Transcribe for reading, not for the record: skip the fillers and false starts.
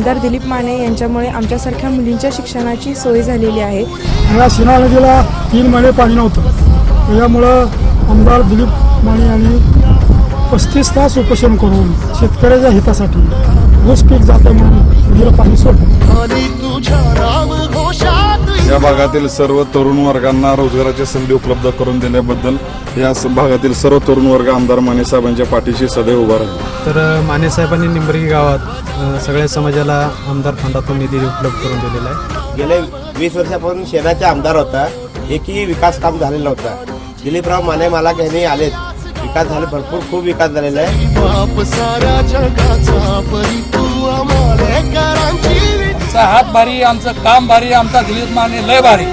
आमदार दिलीप माने यांच्यामुळे आमच्यासारख्या मुलींच्या शिक्षणाची सोय झालेली आहे। या सीना नदीला 3 महिने पाणी नव्हतं, त्याच्यामुळं आमदार दिलीप माने यांनी 35 तास उपोषण करून शेतकऱ्याच्या हितासाठी ऊस पीक जातं म्हणून नदीला पाणी सोडलं। या भागातील सर्व तरुण वर्गांना रोजगाराच्या संधी उपलब्ध करून देण्याबद्दल या भागातील सर्व तरुण वर्ग आमदार माने साहेबांच्या पाठीशी सदैव उभा राहील। तर माने साहेबांनी निंबर्गी गावात सगळ्या समाजाला आमदार फंडातून निधी उपलब्ध करून दिलेला आहे। गेले 20 वर्षापासून शेणाचा आमदार होता, एकही विकास काम झालेला नव्हता। दिलीपराव माने मला घेणे आलेत, विकास झाले, भरपूर खूप विकास झालेला आहे। हात भारी, आमचं काम भारी, आमचा दिलीप माने लय भारी।